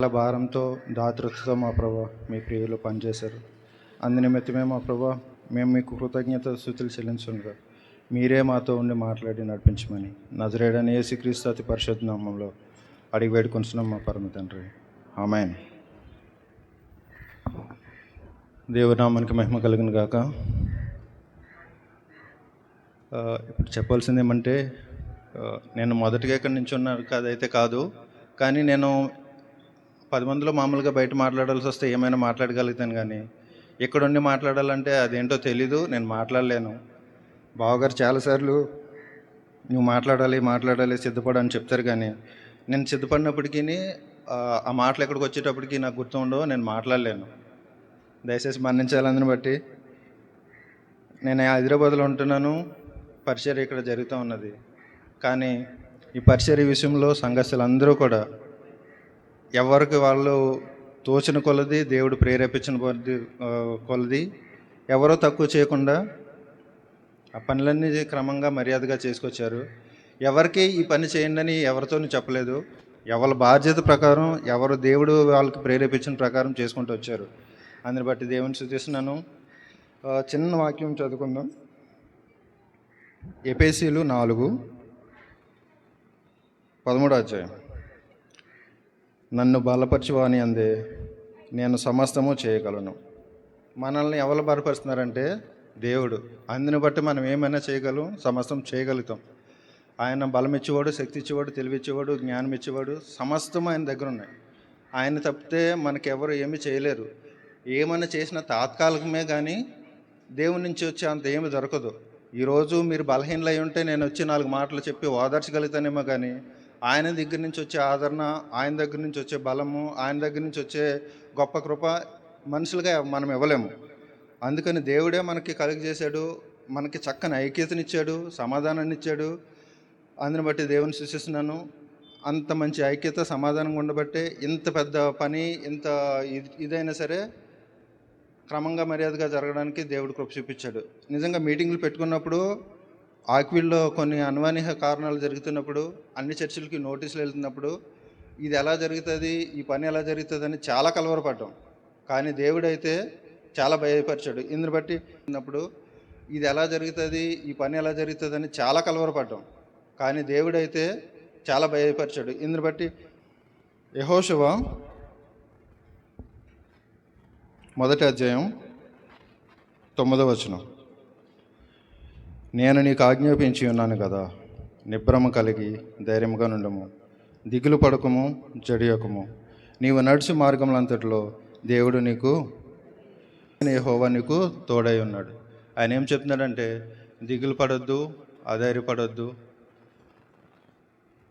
చాలా భారంతో దాతృత్వంతో మా ప్రభా మీ ప్రియులు పనిచేశారు. అందునిమిత్తమే మా ప్రభా మేము మీకు కృతజ్ఞత స్తుతులు చెల్లించుగా మీరే మాతో ఉండి మాట్లాడి నడిపించమని నజరేయుడైన యేసుక్రీస్తు అతి పరిశుద్ధ నామములో అడిగి వేడుకొంచున్నాం మా పరమ తండ్రి, ఆమేన్. దేవుడి నామానికి మహిమ కలుగును గాక. ఇప్పుడు చెప్పాల్సింది ఏమంటే, నేను మొదటిగా ఇక్కడి నుంచి ఉన్నారు అదైతే కాదు, కానీ నేను 10 మందిలో మామూలుగా బయట మాట్లాడాల్సి వస్తే ఏమైనా మాట్లాడగలుగుతాను, కానీ ఇక్కడుండి మాట్లాడాలంటే అదేంటో తెలీదు, నేను మాట్లాడలేను. బావగారు చాలాసార్లు నువ్వు మాట్లాడాలి సిద్ధపడని చెప్తారు, కానీ నేను సిద్ధపడినప్పటికీ ఆ మాటలు ఎక్కడికి వచ్చేటప్పటికి నాకు గుర్తు ఉండవు, నేను మాట్లాడలేను. దయచేసి మన్నించాలని బట్టి. నేను హైదరాబాద్లో ఉంటున్నాను, పరిచర్య ఇక్కడ జరుగుతూ ఉన్నది. కానీ ఈ పరిచర్య విషయంలో సంఘస్థులందరూ కూడా ఎవరికి వాళ్ళు తోచిన కొలది, దేవుడు ప్రేరేపించిన కొలది ఎవరో తక్కువ చేయకుండా ఆ పనులన్నీ క్రమంగా మర్యాదగా చేసుకొచ్చారు. ఎవరికి ఈ పని చేయండి అని ఎవరితోనూ చెప్పలేదు. ఎవరి బాధ్యత ప్రకారం, ఎవరు దేవుడు వాళ్ళకి ప్రేరేపించిన ప్రకారం చేసుకుంటూ వచ్చారు. అందుని బట్టి దేవుని స్తుతిస్తున్నాను. చిన్న వాక్యం చదువుకుందాం. ఎఫెసీయులు 4:13. నన్ను బలపరచువాని అందే నేను సమస్తము చేయగలను. మనల్ని ఎవరు బలపరుస్తున్నారంటే దేవుడు. అందుని బట్టి మనం ఏమైనా చేయగలం, సమస్తం చేయగలుగుతాం. ఆయన బలం ఇచ్చేవాడు, శక్తి ఇచ్చేవాడు, తెలివి ఇచ్చేవాడు, జ్ఞానం ఇచ్చేవాడు, సమస్తం ఆయన దగ్గర ఉన్నాయి. ఆయన తప్పితే మనకెవరు ఏమీ చేయలేరు. ఏమైనా చేసిన తాత్కాలికమే, కానీ దేవుని నుంచి వచ్చే అంత ఏమి దొరకదు. ఈరోజు మీరు బలహీనలై ఉంటే నేను వచ్చి 4 మాటలు చెప్పి ఓదార్చగలుగుతానేమో, కానీ ఆయన దగ్గర నుంచి వచ్చే ఆదరణ, ఆయన దగ్గర నుంచి వచ్చే బలము, ఆయన దగ్గర నుంచి వచ్చే గొప్ప కృప మనుషులుగా మనం ఇవ్వలేము. అందుకని దేవుడే మనకి కలుగజేశాడు, మనకి చక్కని ఐక్యతనిచ్చాడు, సమాధానాన్ని ఇచ్చాడు. అందుని బట్టి దేవుని సూచిస్తున్నాను. అంత మంచి ఐక్యత, సమాధానంగా ఉండబట్టే ఇంత పెద్ద పని, ఇంత ఇదైనా సరే క్రమంగా మర్యాదగా జరగడానికి దేవుడు కృప చూపించాడు. నిజంగా మీటింగ్లు పెట్టుకున్నప్పుడు ఆక్విల్లో కొన్ని అనుమానిక కారణాలు జరుగుతున్నప్పుడు, అన్ని చర్చిలకి నోటీసులు వెళ్తున్నప్పుడు ఇది ఎలా జరుగుతుంది, ఈ పని ఎలా జరుగుతుంది అని చాలా కలవరపడ్డాం. కానీ దేవుడైతే చాలా భయపరిచాడు. ఇందుని బట్టి ఉన్నప్పుడు ఇది ఎలా జరుగుతుంది, ఈ పని ఎలా జరుగుతుంది అని చాలా కలవరపడ్డాం. కానీ దేవుడైతే చాలా భయపరిచాడు. ఇందుని బట్టి యెహోషువ 1:9. నేను నీకు ఆజ్ఞాపించి ఉన్నాను కదా, నిబ్రమ కలిగి ధైర్యంగా నుండము, దిగులు పడకము, జడియకము. నీవు నడిచి మార్గములంతటిలో దేవుడు నీకు, యెహోవా నీకు తోడై ఉన్నాడు. ఆయన ఏం చెప్తున్నాడంటే, దిగులు పడొద్దు, అధైర్యపడొద్దు,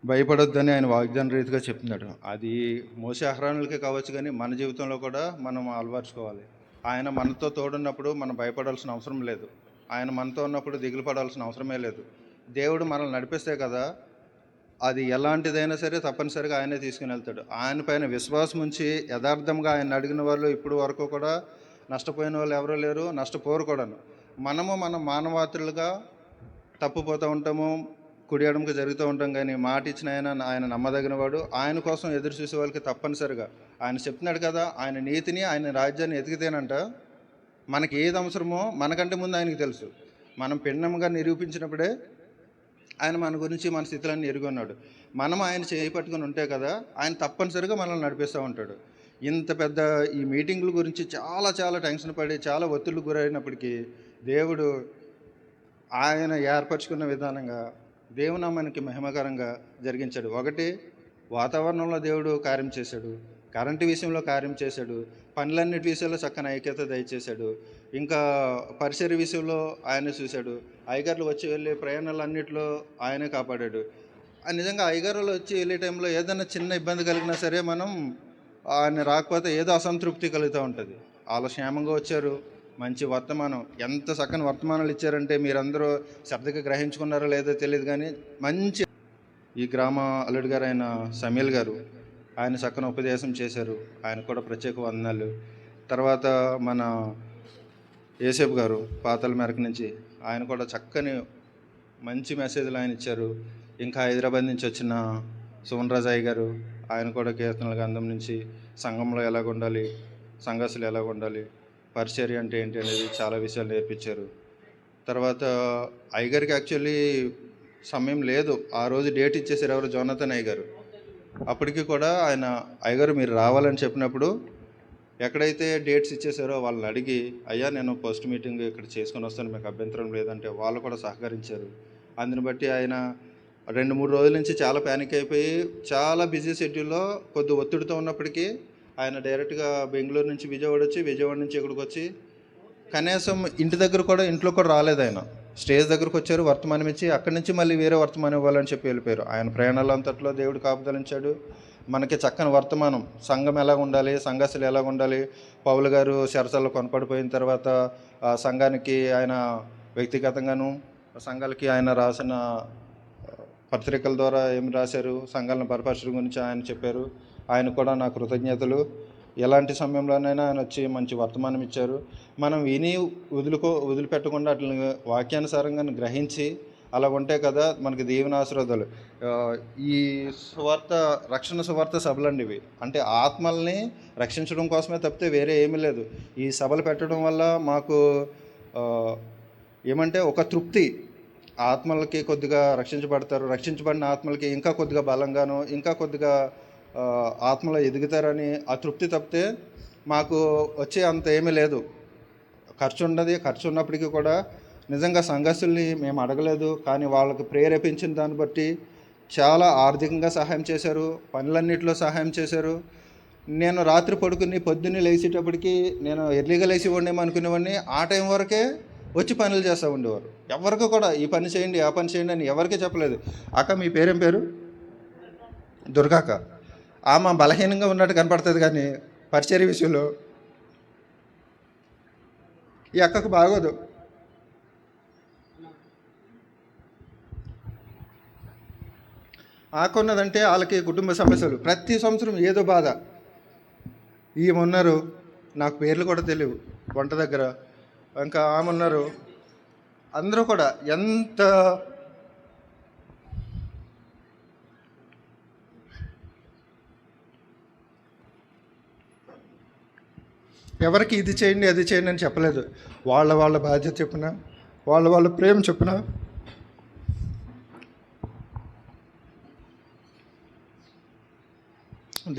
భయపడొద్దు అని ఆయన వాగ్దాన రీతిగా చెప్తున్నాడు. అది మోసే అహరోనులకే కావచ్చు, కానీ మన జీవితంలో కూడా మనం అలవర్చుకోవాలి. ఆయన మనతో తోడున్నప్పుడు మనం భయపడాల్సిన అవసరం లేదు. ఆయన మనతో ఉన్నప్పుడు దిగులు పడాల్సిన అవసరమే లేదు. దేవుడు మనల్ని నడిపిస్తే కదా, అది ఎలాంటిదైనా సరే తప్పనిసరిగా ఆయనే తీసుకుని వెళ్తాడు. ఆయన పైన విశ్వాసం ఉంచి యథార్థంగా ఆయన అడిగిన వాళ్ళు ఇప్పుడు వరకు కూడా నష్టపోయిన వాళ్ళు ఎవరూ లేరు, నష్టపోరు కూడాను. మన మానవాతులుగా తప్పుపోతూ ఉంటాము, కుడి ఎడమకు జరుగుతూ ఉంటాం, కానీ మాట ఇచ్చిన ఆయన నమ్మదగిన వాడు. ఆయన కోసం ఎదురు చూసే వాళ్ళకి తప్పనిసరిగా ఆయన చెప్తున్నాడు కదా, ఆయన నీతిని, ఆయన రాజ్యాన్ని ఎతికితేనంట మనకి ఏది అవసరమో మనకంటే ముందు ఆయనకు తెలుసు. మనం భిన్నంగా నిరూపించినప్పుడే ఆయన మన గురించి, మన స్థితులన్నీ ఎరుగున్నాడు. మనం ఆయన చేపట్టుకుని ఉంటే కదా, ఆయన తప్పనిసరిగా మనల్ని నడిపిస్తూ ఉంటాడు. ఇంత పెద్ద ఈ మీటింగుల గురించి చాలా టెన్షన్ పడి, చాలా ఒత్తిళ్లు గురైనప్పటికీ దేవుడు ఆయన ఏర్పరచుకున్న విధానంగా దేవునామానికి మహిమకరంగా జరిగించాడు. ఒకటి, వాతావరణంలో దేవుడు కార్యం చేశాడు, కరెంటు విషయంలో కార్యం చేశాడు, పనులన్నిటి విషయంలో చక్కని ఐక్యత దయచేశాడు. ఇంకా పరిసర విషయంలో ఆయనే చూశాడు. అయ్యగారులు వచ్చి వెళ్ళే ప్రయాణాలన్నింటిలో ఆయనే కాపాడాడు. నిజంగా అయ్యగారులు వచ్చి వెళ్ళే టైంలో ఏదైనా చిన్న ఇబ్బంది కలిగినా సరే మనం ఆయన రాకపోతే ఏదో అసంతృప్తి కలుగుతూ ఉంటుంది. వాళ్ళు క్షేమంగా వచ్చారు, మంచి వర్తమానం, ఎంత చక్కని వర్తమానాలు ఇచ్చారంటే మీరందరూ శ్రద్ధగా గ్రహించుకున్నారో లేదో తెలియదు, కానీ మంచి ఈ గ్రామ అల్లుడు గారు అయిన సమీల్ గారు ఆయన చక్కని ఉపదేశం చేశారు. ఆయన కూడా ప్రత్యేక వందనాలు. తర్వాత మన యేసేపు గారు పాతాల మేరకు నుంచి ఆయన కూడా చక్కని మంచి మెసేజ్లు ఆయన ఇచ్చారు. ఇంకా హైదరాబాద్ నుంచి వచ్చిన సువనరాజు అయ్య గారు, ఆయన కూడా కీర్తనల గ్రంథం నుంచి సంఘంలో ఎలాగ ఉండాలి, సంఘస్థులు ఎలాగ ఉండాలి, పరిచర్య అంటే ఏంటి అనేది చాలా విషయాలు నేర్పించారు. తర్వాత అయ్యగారికి యాక్చువల్లీ సమయం లేదు, ఆ రోజు డేట్ ఇచ్చేసారు ఎవరు, జోనాథన్ అయ్య గారు. అప్పటికి కూడా ఆయన అయ్యగారు మీరు రావాలని చెప్పినప్పుడు ఎక్కడైతే డేట్స్ ఇచ్చేసారో వాళ్ళని అడిగి, అయ్యా నేను పోస్ట్ మీటింగ్ ఇక్కడ చేసుకొని వస్తాను, మీకు అభ్యంతరం లేదంటే వాళ్ళు కూడా సహకరించారు. అందుని బట్టి ఆయన 2-3 రోజుల నుంచి చాలా ప్యానిక్ అయిపోయి, చాలా బిజీ షెడ్యూల్లో కొద్ది ఒత్తిడితో ఉన్నప్పటికీ ఆయన డైరెక్ట్గా బెంగళూరు నుంచి విజయవాడ వచ్చి, విజయవాడ నుంచి ఇక్కడికి వచ్చి కనీసం ఇంట్లో కూడా రాలేదు. ఆయన స్టేజ్ దగ్గరకు వచ్చారు, వర్తమానం ఇచ్చి అక్కడి నుంచి మళ్ళీ వేరే వర్తమానం ఇవ్వాలని చెప్పి వెళ్ళిపోయారు. ఆయన ప్రయాణాలంతట్లో దేవుడు కాపుదలించాడు. మనకి చక్కని వర్తమానం, సంఘం ఎలాగ ఉండాలి, సంఘస్థులు ఎలాగ ఉండాలి. పౌలు గారు చెరసాలలో కొనపడిపోయిన తర్వాత సంఘానికి ఆయన వ్యక్తిగతంగాను, సంఘాలకి ఆయన రాసిన పత్రికల ద్వారా ఏమి రాశారు, సంఘాలను బలపరచడం గురించి ఆయన చెప్పారు. ఆయన కూడా నా కృతజ్ఞతలు. ఎలాంటి సమయంలోనైనా ఆయన వచ్చి మంచి వర్తమానం ఇచ్చారు. మనం విని వదిలిపెట్టకుండా అట్లా వాక్యానుసారంగా గ్రహించి అలా ఉంటే కదా మనకి దేవుని ఆశీర్వాదాలు. ఈ సువార్త, రక్షణ సువార్త సభలండి ఇవి. అంటే ఆత్మల్ని రక్షించడం కోసమే తప్పితే వేరే ఏమీ లేదు. ఈ సభలు పెట్టడం వల్ల మాకు ఏమంటే ఒక తృప్తి, ఆత్మలకి కొద్దిగా రక్షించబడతారు, రక్షించబడిన ఆత్మలకి ఇంకా కొద్దిగా బలంగాను, ఇంకా కొద్దిగా ఆత్మలో ఎదుగుతారని ఆ తృప్తి తప్పితే మాకు వచ్చే అంత ఏమీ లేదు. ఖర్చు ఉన్నది, ఖర్చు ఉన్నప్పటికీ కూడా నిజంగా సంఘస్థుల్ని మేము అడగలేదు, కానీ వాళ్ళకి ప్రేరేపించిన దాన్ని బట్టి చాలా ఆర్థికంగా సహాయం చేశారు, పనులన్నింటిలో సహాయం చేశారు. నేను రాత్రి పడుకుని పొద్దున్నే లేచేటప్పటికి నేను ఎర్లీగా లేచి ఉండేమో అనుకునేవాడిని, ఆ టైం వరకే వచ్చి పనులు చేస్తూ ఉండేవారు. ఎవరికి కూడా ఈ పని చేయండి, ఆ పని చేయండి అని ఎవరికీ చెప్పలేదు. అక్క మీ పేరేం పేరు? దుర్గాక. ఆమె బలహీనంగా ఉన్నట్టు కనపడుతుంది, కానీ పరిచర్య విషయంలో ఈ అక్కకు బాగోదు. ఆకున్నదంటే వాళ్ళకి కుటుంబ సమస్యలు, ప్రతి సంవత్సరం ఏదో బాధ. ఈమె ఉన్నారు, నాకు పేర్లు కూడా తెలియవు, వంట దగ్గర. ఇంకా ఆమె ఉన్నారు. అందరూ కూడా ఎంత ఎవరికి ఇది చేయండి అది చేయండి అని చెప్పలేదు. వాళ్ళ బాధ్యత చెప్పిన, వాళ్ళ ప్రేమ చెప్పిన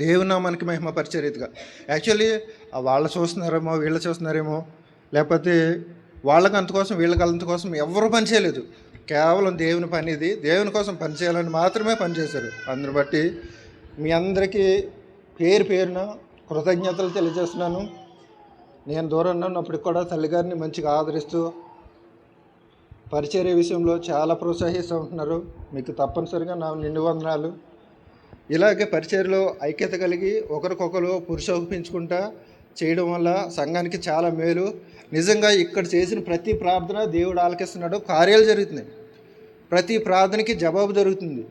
దేవునామానికి మహిమ పరిచే రీతిగా. యాక్చువల్లీ వాళ్ళు చూస్తున్నారేమో, వీళ్ళు చూస్తున్నారేమో, లేకపోతే వాళ్ళకి అంతకోసం వీళ్ళకి అంతకోసం ఎవరు పని చేయలేదు. కేవలం దేవుని పని ఇది, దేవుని కోసం పని చేయాలని మాత్రమే పనిచేశారు. అందుని బట్టి మీ అందరికీ పేరున కృతజ్ఞతలు తెలియజేస్తున్నాను. నేను దూరంగా ఉన్నప్పటికి కూడా తల్లిగారిని మంచిగా ఆదరిస్తూ పరిచర్య విషయంలో చాలా ప్రోత్సహిస్తూ ఉంటున్నారు. మీకు తప్పనిసరిగా నా నిండు వందనాలు. ఇలాగే పరిచర్యలో ఐక్యత కలిగి ఒకరికొకరు పురుషోపించుకుంటా చేయడం వల్ల సంఘానికి చాలా మేలు. నిజంగా ఇక్కడ చేసిన ప్రతి ప్రార్థన దేవుడు ఆలకిస్తున్నాడు, కార్యాలు జరుగుతున్నాయి, ప్రతి ప్రార్థనకి జవాబు జరుగుతుంది.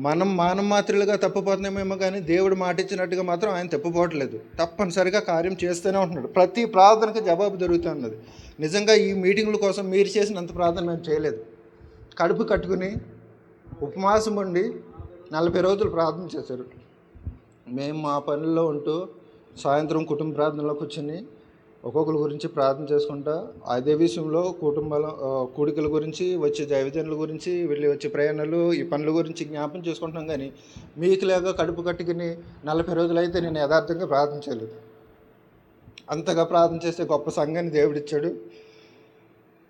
మనం మాత్రలుగా తప్పిపోతున్నామేమో, కానీ దేవుడు మాట ఇచ్చినట్టుగా మాత్రం ఆయన తప్పిపోవట్లేదు. తప్పనిసరిగా కార్యం చేస్తూనే ఉంటున్నాడు. ప్రతి ప్రార్థనకి జవాబు జరుగుతున్నది. నిజంగా ఈ మీటింగుల కోసం మీరు చేసినంత ప్రార్థన మేము చేయలేదు. కడుపు కట్టుకుని ఉపవాసం ఉండి 40 రోజులు ప్రార్థన చేశారు. మేము మా పనుల్లో ఉంటూ సాయంత్రం కుటుంబ ప్రార్థనలో కూర్చొని ఒక్కొక్కరి గురించి ప్రార్థన చేసుకుంటా అదే విషయంలో కుటుంబాల కూడికల గురించి, వచ్చే దైవజనుల గురించి, వెళ్ళి వచ్చే ప్రయాణాలు, ఈ పనుల గురించి జ్ఞాపం చేసుకుంటున్నాం. కానీ మీకులాగా కడుపు కట్టుకుని 40 రోజులు అయితే నేను యథార్థంగా ప్రార్థన చేయలేదు. అంతగా ప్రార్థన చేస్తే గొప్ప సంఘాన్ని దేవుడిచ్చాడు.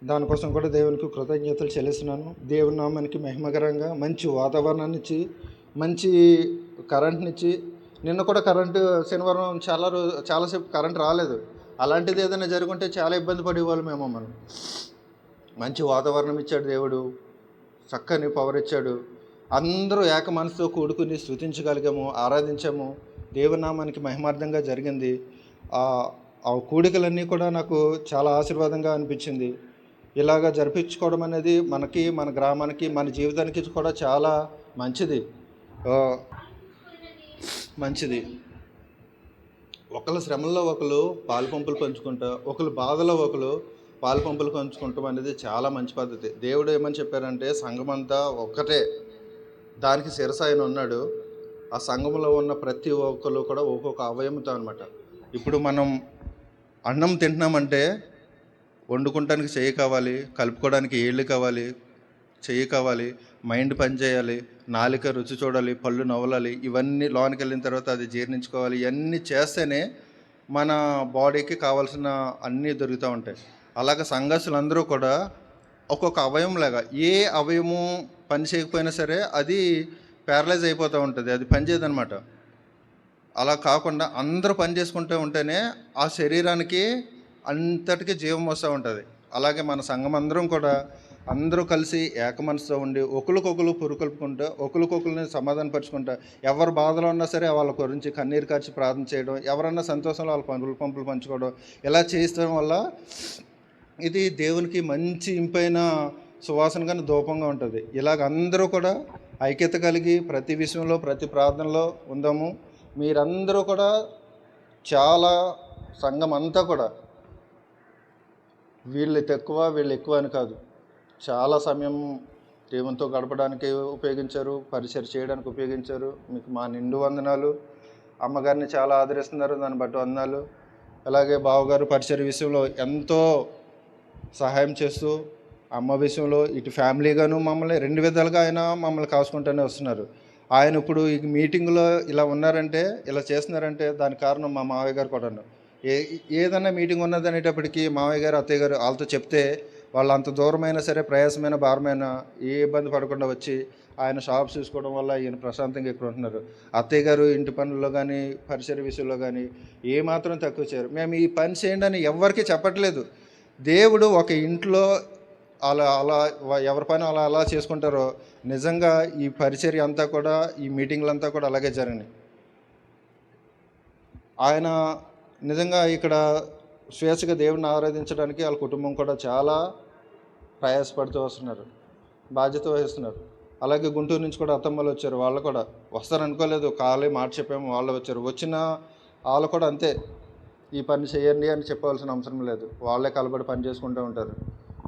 దానికోసం కూడా దేవునికి కృతజ్ఞతలు చెల్లిస్తున్నాను. దేవుని నామానికి మహిమకరంగా మంచి వాతావరణాన్ని ఇచ్చి, మంచి కరెంట్నిచ్చి, నిన్న కూడా కరెంటు శనివారం చాలాసేపు కరెంట్ రాలేదు. అలాంటిది ఏదైనా జరుగుంటే చాలా ఇబ్బంది పడేవాళ్ళు మేము. మనం మంచి వాతావరణం ఇచ్చాడు దేవుడు, చక్కని పవర్ ఇచ్చాడు. అందరూ ఏక మనసుతో కూడుకుని స్తుతించగలిగాము, ఆరాధించాము. దేవుని నామానికి మహిమార్థంగా జరిగింది. ఆ కూడికలన్నీ కూడా నాకు చాలా ఆశీర్వాదంగా అనిపించింది. ఇలాగా జరిపించుకోవడం అనేది మనకి, మన గ్రామానికి, మన జీవితానికి కూడా చాలా మంచిది. ఒకళ్ళ శ్రమల్లో ఒకరు పాలు పంపులు పంచుకుంటా, ఒకరు బాధలో ఒకరు పాలు పంపులు పంచుకుంటాం అనేది చాలా మంచి పద్ధతి. దేవుడు ఏమని చెప్పారంటే సంఘమంతా ఒక్కటే, దానికి శిరస్సు ఆయన ఉన్నాడు. ఆ సంఘంలో ఉన్న ప్రతి ఒక్కరు కూడా ఒక్కొక్క అవయవంతో అనమాట. ఇప్పుడు మనం అన్నం తింటున్నామంటే వండుకుంటానికి చెయ్యి కావాలి, కలుపుకోవడానికి ఏళ్ళు కావాలి, చెయ్యి కావాలి, మైండ్ పని చేయాలి, నాలుక రుచి చూడాలి, పళ్ళు నవలాలి, ఇవన్నీ లోనికి వెళ్ళిన తర్వాత అది జీర్ణించుకోవాలి. ఇవన్నీ చేస్తేనే మన బాడీకి కావాల్సిన అన్నీ దొరుకుతూ ఉంటాయి. అలాగే సంఘస్థులందరూ కూడా ఒక్కొక్క అవయవం లాగా, ఏ అవయము పని చేయకపోయినా సరే అది ప్యారలైజ్ అయిపోతూ ఉంటుంది, అది పని చేయదనమాట. అలా కాకుండా అందరూ పని చేసుకుంటూ ఉంటేనే ఆ శరీరానికి అంతటికీ జీవం వస్తూ ఉంటుంది. అలాగే మన సంఘం అందరం కూడా అందరూ కలిసి ఏక మనసుతో ఉండి ఒకరికొకరు పురుకొల్పుకుంటూ ఒకరికొకరిని సమాధానపరుచుకుంటా, ఎవరు బాధలో ఉన్నా సరే వాళ్ళ గురించి కన్నీరు కార్చి ప్రార్థన చేయడం, ఎవరన్నా సంతోషంలో వాళ్ళ పంపులు పంచుకోవడం, ఇలా చేయించడం వల్ల ఇది దేవునికి మంచి ఇంపైన సువాసనగా ధూపంగా ఉంటుంది. ఇలాగ అందరూ కూడా ఐక్యత కలిగి ప్రతి విషయంలో ప్రతి ప్రార్థనలో ఉందాము. మీరందరూ కూడా చాలా సంఘం అంతా కూడా వీళ్ళు తక్కువ వీళ్ళు ఎక్కువ అని కాదు, చాలా సమయం దేవునితో గడపడానికి ఉపయోగించారు, పరిచయం చేయడానికి ఉపయోగించారు. మీకు మా నిండు వందనాలు. అమ్మగారిని చాలా ఆదరిస్తున్నారు, దాన్ని బట్టి వందనాలు. అలాగే బావగారు పరిచయం విషయంలో ఎంతో సహాయం చేస్తూ అమ్మ విషయంలో ఇటు ఫ్యామిలీగాను మమ్మల్ని రెండు విధాలుగా ఆయన మమ్మల్ని కాసుకుంటూనే వస్తున్నారు. ఆయన ఇప్పుడు ఈ మీటింగ్లో ఇలా ఉన్నారంటే, ఇలా చేస్తున్నారంటే దానికి కారణం మా మావయ్య గారు కూడాను. ఏదన్నా మీటింగ్ ఉన్నది అనేటప్పటికీ మావయ్య గారు అత్తయ్య గారు వాళ్ళతో చెప్తే వాళ్ళు అంత దూరమైనా సరే ప్రయాసమైన భారమైన ఏ ఇబ్బంది పడకుండా వచ్చి ఆయన షాప్ చూసుకోవడం వల్ల ఈయన ప్రశాంతంగా ఇక్కడ ఉంటున్నారు. అత్తయ్య గారు ఇంటి పనుల్లో కానీ పరిసర విషయంలో కానీ ఏమాత్రం తక్కువ చేయరు. మేము ఈ పని చేయండి అని ఎవరికి చెప్పట్లేదు. దేవుడు ఒక ఇంట్లో అలా అలా ఎవరి పని అలా అలా చేసుకుంటారో నిజంగా ఈ పరిచర్య అంతా కూడా ఈ మీటింగ్లంతా కూడా అలాగే జరిగినాయి. ఆయన నిజంగా ఇక్కడ స్వేచ్ఛగా దేవుడిని ఆరాధించడానికి వాళ్ళ కుటుంబం కూడా చాలా ప్రయాసపడుతూ వస్తున్నారు, బాధ్యత వహిస్తున్నారు. అలాగే గుంటూరు నుంచి కూడా అత్తమ్మలు వచ్చారు, వాళ్ళు కూడా వస్తారనుకోలేదు, కాలే మాట చెప్పాము, వాళ్ళు వచ్చారు. వచ్చిన వాళ్ళు కూడా అంతే, ఈ పని చేయండి అని చెప్పవలసిన అవసరం లేదు, వాళ్ళే కలబడి పని చేసుకుంటూ ఉంటారు.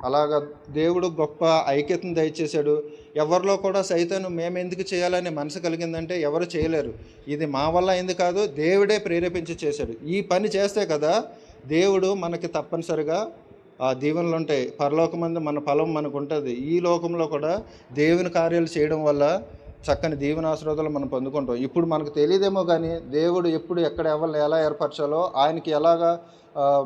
అలాగా దేవుడు గొప్ప ఐక్యతను దయచేశాడు. ఎవరిలో కూడా సైతాను మేము ఎందుకు చేయాలని మనసు కలిగిందంటే ఎవరు చేయలేరు. ఇది మా వల్ల అయింది కాదు, దేవుడే ప్రేరేపించి చేశాడు. ఈ పని చేస్తే కదా దేవుడు మనకి తప్పనిసరిగా ఆ దీవెనలు ఉంటాయి. పరలోకమందు మన ఫలం మనకు ఉంటుంది. ఈ లోకంలో కూడా దేవుని కార్యాలు చేయడం వల్ల చక్కని దీవెనాశీర్వాదాలు మనం పొందుకుంటాం. ఇప్పుడు మనకు తెలియదేమో కానీ దేవుడు ఎప్పుడు ఎక్కడ ఎవరిని ఎలా ఏర్పరచాలో, ఆయనకి ఎలాగా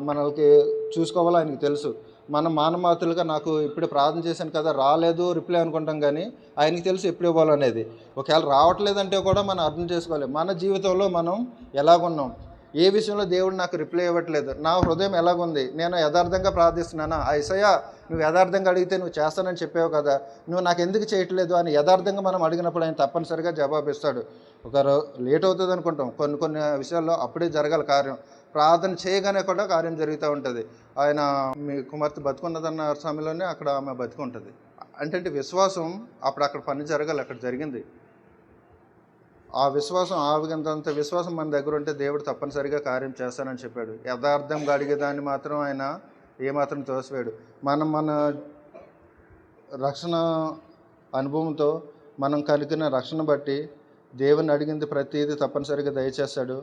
మనకి చూసుకోవాలో ఆయనకి తెలుసు. మనం మానమాతులుగా నాకు ఇప్పుడు ప్రార్థన చేశాను కదా రాలేదు రిప్లై అనుకుంటాం, కానీ ఆయనకి తెలుసు ఎప్పుడు ఇవ్వాలనేది. ఒకవేళ రావట్లేదంటే కూడా మనం అర్థం చేసుకోవాలి మన జీవితంలో మనం ఎలాగున్నాం, ఏ విషయంలో దేవుడు నాకు రిప్లై ఇవ్వట్లేదు, నా హృదయం ఎలాగుంది, నేను యథార్థంగా ప్రార్థిస్తున్నానా, ఐసయ్యా నువ్వు యథార్థంగా అడిగితే నువ్వు చేస్తానని చెప్పావు కదా, నువ్వు నాకు ఎందుకు చేయట్లేదు అని యథార్థంగా మనం అడిగినప్పుడు ఆయన తప్పనిసరిగా జవాబు ఇస్తాడు. ఒక లేట్ అవుతుంది అనుకుంటాం, కొన్ని విషయాల్లో అప్పుడే జరగాలి కార్యం. ప్రార్థన చేయగానే కూడా కార్యం జరుగుతూ ఉంటుంది. ఆయన మీ కుమార్తె బతుకున్నదన్న సమయంలోనే అక్కడ ఆమె బతుకుంటుంది. అంటే విశ్వాసం అప్పుడు అక్కడ పని జరగాలి, అక్కడ జరిగింది. ఆ విశ్వాసం ఆవిగంతంత విశ్వాసం మన దగ్గర ఉంటే దేవుడు తప్పనిసరిగా కార్యం చేస్తానని చెప్పాడు. యథార్థంగా అడిగేదాన్ని మాత్రం ఆయన ఏమాత్రం తోసివేయడు. మన రక్షణ అనుభవంతో మనం కలిగిన రక్షణ బట్టి దేవుని అడిగింది ప్రతిదీ తప్పనిసరిగా దయచేస్తాడు.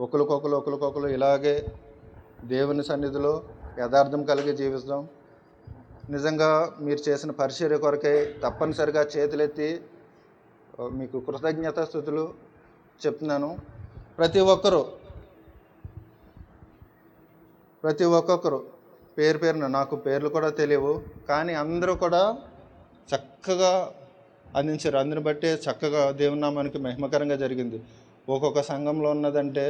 ఒకరికొకరు ఇలాగే దేవుని సన్నిధిలో యథార్థం కలిగి జీవిస్తాం. నిజంగా మీరు చేసిన పరిచర్య కొరకే తప్పనిసరిగా చేతులెత్తి మీకు కృతజ్ఞతా స్తుతులు చెప్తున్నాను. ప్రతి ఒక్కొక్కరు పేరున నాకు పేర్లు కూడా తెలియవు, కానీ అందరూ కూడా చక్కగా అందించారు. అందుని బట్టే చక్కగా దేవుని నామానికి మహిమకరంగా జరిగింది. ఒక్కొక్క సంఘంలో ఉన్నదంటే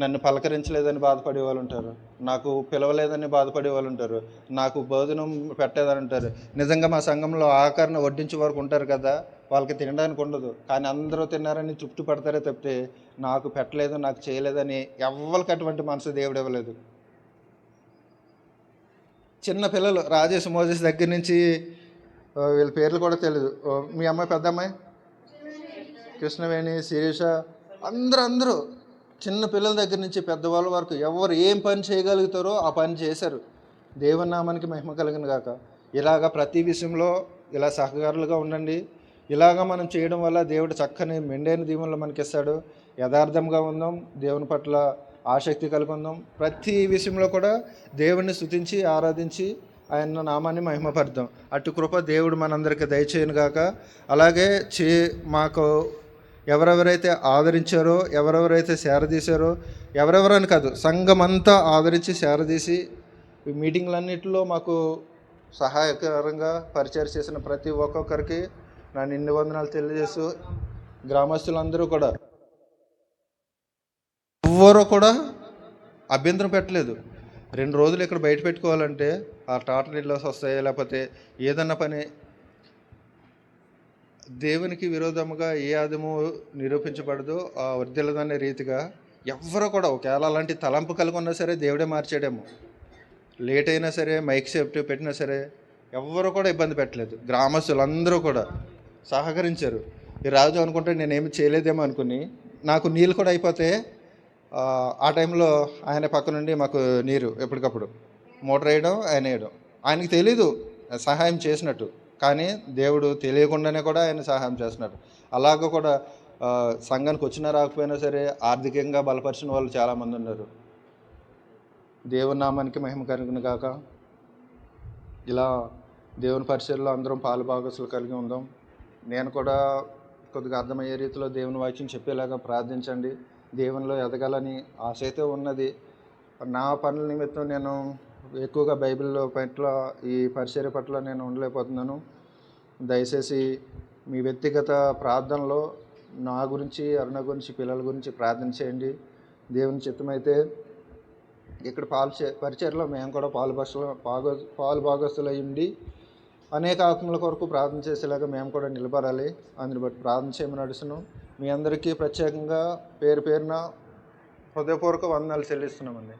నన్ను పలకరించలేదని బాధపడే వాళ్ళు ఉంటారు, నాకు పిలవలేదని బాధపడే వాళ్ళు ఉంటారు, నాకు భోజనం పెట్టలేదని ఉంటారు. నిజంగా మా సంఘంలో ఆఖరణ వడ్డించే వరకు ఉంటారు కదా, వాళ్ళకి తినడానికి ఉండదు, కానీ అందరూ తిన్నారని తృప్తి పడతారే తప్పితే నాకు పెట్టలేదు నాకు చేయలేదని ఎవరికి అటువంటి మనసు దేవుడు ఇవ్వలేదు. చిన్న పిల్లలు రాజేష్ మోజేష్ దగ్గర నుంచి వీళ్ళ పేర్లు కూడా తెలియదు, మీ అమ్మాయి పెద్ద అమ్మాయి కృష్ణవేణి శిరీష అందరూ చిన్న పిల్లల దగ్గర నుంచి పెద్దవాళ్ళ వరకు ఎవరు ఏం పని చేయగలుగుతారో ఆ పని చేశారు. దేవుని నామానికి మహిమ కలిగిన గాక. ఇలాగ ప్రతి విషయంలో ఇలా సహకారులుగా ఉండండి. ఇలాగ మనం చేయడం వల్ల దేవుడు చక్కని మెండైన దీవెనలు మనకిస్తాడు. యథార్థంగా ఉందాం, దేవుని పట్ల ఆసక్తి కలిగి ఉందాం. ప్రతి విషయంలో కూడా దేవుణ్ణి స్తుతించి ఆరాధించి ఆయన నామాన్ని మహిమపరుద్దాం. అటు కృప దేవుడు మనందరికీ దయచేయను గాక. అలాగే మాకు ఎవరెవరైతే ఆదరించారో, ఎవరెవరైతే సేరదీశారో, ఎవరెవరని కాదు, సంఘం అంతా ఆదరించి సేరదీసి ఈ మీటింగ్లన్నింటిలో మాకు సహాయకరంగా పరిచయం చేసిన ప్రతి ఒక్కొక్కరికి నా నిండు వందనాలు తెలియజేస్తూ, గ్రామస్తులందరూ కూడా ఎవ్వరూ కూడా అభ్యంతరం పెట్టలేదు. 2 రోజులు ఇక్కడ బయట పెట్టుకోవాలంటే ఆ టాటా నీళ్ళస్ వస్తాయి, లేకపోతే ఏదన్నా పని దేవునికి విరోధముగా ఏ ఆదము నిరూపించబడదో ఆ వర్ధిల్లదనే రీతిగా ఎవ్వరూ కూడా ఒకవేళ అలాంటి తలంపు కలిగి ఉన్నా సరే దేవుడే మార్చాడేమో. లేట్ అయినా సరే, మైక్ సేఫ్టీ పెట్టినా సరే ఎవ్వరూ కూడా ఇబ్బంది పెట్టలేదు. గ్రామస్తులందరూ కూడా సహకరించారు. ఈ రాజు అనుకుంటే నేనేమి చేయలేదేమో అనుకుని, నాకు నీళ్ళు కూడా అయిపోతే ఆ టైంలో ఆయన పక్క నుండి మాకు నీరు ఎప్పటికప్పుడు మోటార్ వేయడం, ఆయన వేయడం. ఆయనకి తెలీదు సహాయం చేసినట్టు, కానీ దేవుడు తెలియకుండానే కూడా ఆయన సహాయం చేస్తున్నాడు. అలాగ కూడా సంఘానికి వచ్చినా రాకపోయినా సరే ఆర్థికంగా బలపరిచిన వాళ్ళు చాలామంది ఉన్నారు. దేవుని నామానికి మహిమ కలుగును గాక. ఇలా దేవుని పరిచర్యలో అందరం పాలు భాగస్సులు కలిగి ఉందాం. నేను కూడా కొద్దిగా అర్థమయ్యే రీతిలో దేవుని వాక్యం చెప్పేలాగా ప్రార్థించండి. దేవునిలో ఎదగాలని ఆశ అయితే ఉన్నది. నా పనుల నిమిత్తం నేను ఎక్కువగా బైబిల్లో పట్ల, ఈ పరిచర్య పట్ల నేను ఉండలేకపోతున్నాను. దయచేసి మీ వ్యక్తిగత ప్రార్థనలో నా గురించి, అరుణ గురించి, పిల్లల గురించి ప్రార్థన చేయండి. దేవుని చిత్తమైతే ఇక్కడ పరిచర్యలో మేము కూడా పాలు భాగస్తులు అయ్యిండి అనేక ఆత్మల కొరకు ప్రార్థన చేసేలాగా మేము కూడా నిలబడాలి. అందుని బట్టి ప్రార్థన చేయమని నడుస్తున్నాం. మీ అందరికీ ప్రత్యేకంగా పేరు పేరున హృదయపూర్వక వందనాలు చెల్లిస్తున్నామండి.